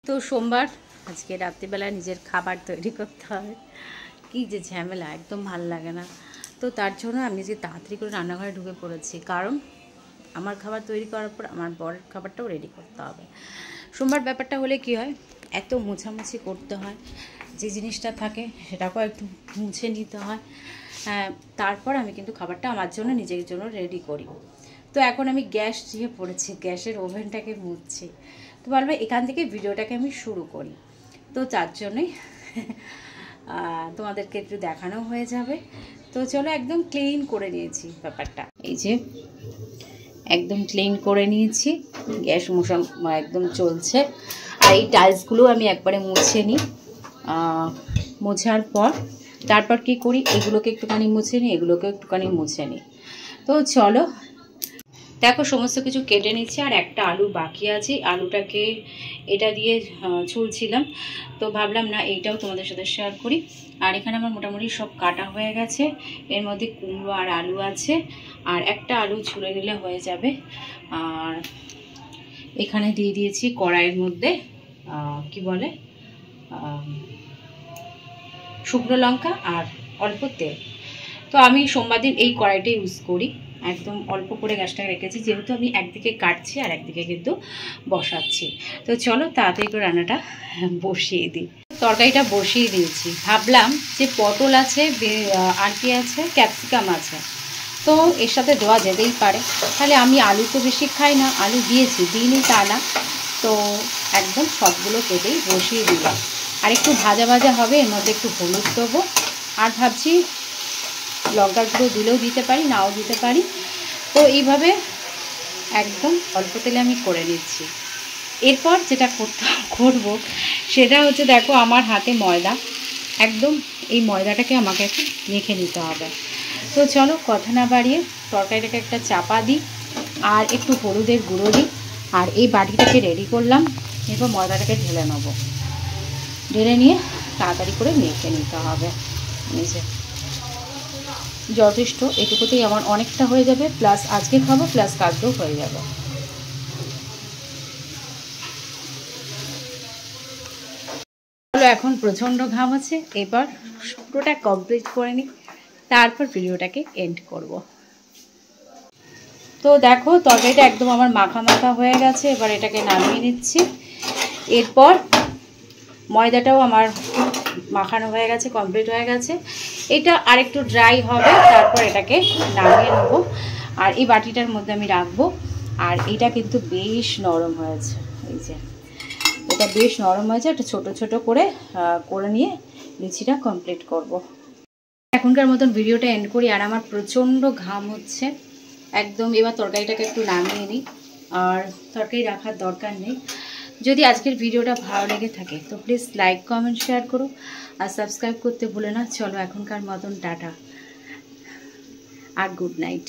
তো সোমবার আজকে রাত্রিবেলা নিজের খাবার তৈরি করতে হবে। কি যে ঝামেলা, একদম ভালো লাগে না। তো তার জন্য আমি যে তাড়াতাড়ি করে রান্নাঘরে ঢুকে পড়েছি, কারণ আমার খাবার তৈরি করার পর আমার বরের খাবারটাও রেডি করতে হবে। সোমবার ব্যাপারটা হলে কি হয়, এত মোছামুছি করতে হয়, যে জিনিসটা থাকে সেটাকেও একটু মুছে নিতে হয়। তারপর আমি কিন্তু খাবারটা আমার জন্য নিজের জন্য রেডি করি। তো এখন আমি গ্যাস দিয়ে পড়েছি, গ্যাসের ওভেনটাকে মুছছি। তো বলবে এখান থেকে ভিডিওটাকে আমি শুরু করি, তো তার জন্যই তোমাদেরকে একটু দেখানো হয়ে যাবে। তো চলো, একদম ক্লিন করে নিয়েছি ব্যাপারটা, এই যে একদম ক্লিন করে নিয়েছি, গ্যাস মোছা একদম চলছে। আর এই টাইলসগুলো আমি একবারে মুছে নিই, মোছার পর তারপর কি করি, এগুলোকে একটুখানি মুছে নিই, এগুলোকে একটুখানি মুছে নিই। তো চলো দেখো, সমস্ত কিছু কেটে নিচ্ছি, আর একটা আলু বাকি আছে, আলুটাকে এটা দিয়ে ছুলছিলাম, তো ভাবলাম না এইটাও তোমাদের সাথে শেয়ার করি। আর এখানে আমার মোটামুটি সব কাটা হয়ে গেছে, এর মধ্যে কুমড়ো আর আলু আছে, আর একটা আলু ছুলে নিলে হয়ে যাবে। আর এখানে দিয়ে দিয়েছি কড়াইয়ের মধ্যে কি বলে শুকনো লঙ্কা আর অল্প তেল। তো আমি সোমবার দিন এই কড়াইটা ইউজ করি, একদম অল্প করে গ্যাসটা রেখেছি, যেহেতু আমি একদিকে কাটছি আর একদিকে কিন্তু বসাচ্ছি। তো চলো তাড়াতাড়ি করে রান্নাটা বসিয়ে দিই। তরকারিটা বসিয়ে দিয়েছি, ভাবলাম যে পটল আছে আর কি আছে, ক্যাপসিকাম আছে, তো এর সাথে দেওয়া যেতেই পারে। তাহলে আমি আলু তো বেশি খাই না, আলু দিয়েছি দিইনি তা না, তো একদম সবগুলো কেটেই বসিয়ে দিলাম। আর একটু ভাজা ভাজা হবে, এর মধ্যে একটু হলুদ দেবো, আর ভাবছি লঙ্কার গুঁড়ো দিলেও দিতে পারি, নাও দিতে পারি। তো এইভাবে একদম অল্প তেলে আমি করে নিচ্ছি। এরপর যেটা করব সেটা হচ্ছে, দেখো আমার হাতে ময়দা, একদম এই ময়দাটাকে আমাকে একটু মেখে নিতে হবে। তো চলো কথা না বাড়িয়ে তরকারিটাকে একটা চাপা দিই, আর একটু হলুদের গুঁড়ো দিই, আর এই বাটিটাকে রেডি করলাম। এরপর ময়দাটাকে ঢেলে নেবো, ঢেলে নিয়ে তাড়াতাড়ি করে মেখে নিতে হবে। নিচে যথেষ্ট, এটুকুতেই আমার অনেকটা হয়ে যাবে, প্লাস আজকে খাবো প্লাস কালকেও হয়ে যাবে। এখন প্রচণ্ড ঘাম আছে, এবার পুরোটা কমপ্লিট করে নিই, তারপর ভিডিওটাকে এন্ড করব। তো দেখো তরকারিটা একদম আমার মাখা মাখা হয়ে গেছে, এবার এটাকে নামিয়ে নিচ্ছি। এরপর ময়দাটাও আমার মাখানো হয়ে গেছে, কমপ্লিট হয়ে গেছে। এটা আরেকটু ড্রাই হবে, তারপর এটাকে নামিয়ে নেব, আর এই বাটিটার মধ্যে আমি রাখবো। আর এটা কিন্তু বেশ নরম হয়েছে, এই যে এটা বেশ নরম হয়েছে, একটা ছোট ছোট করে নিয়ে লিচিটা কমপ্লিট করব। এখনকার মতন ভিডিওটা এন্ড করি, আর আমার প্রচণ্ড ঘাম হচ্ছে একদম। এবার তরকারিটাকে একটু নামিয়ে নিই, আর তরকারি রাখার দরকার নেই। যদি আজকের ভিডিওটা ভালো লেগে থাকে তো প্লিজ লাইক কমেন্ট শেয়ার করো, আর সাবস্ক্রাইব করতে ভুলো না। চলো এখনকার মতন টাটা আর গুড নাইট।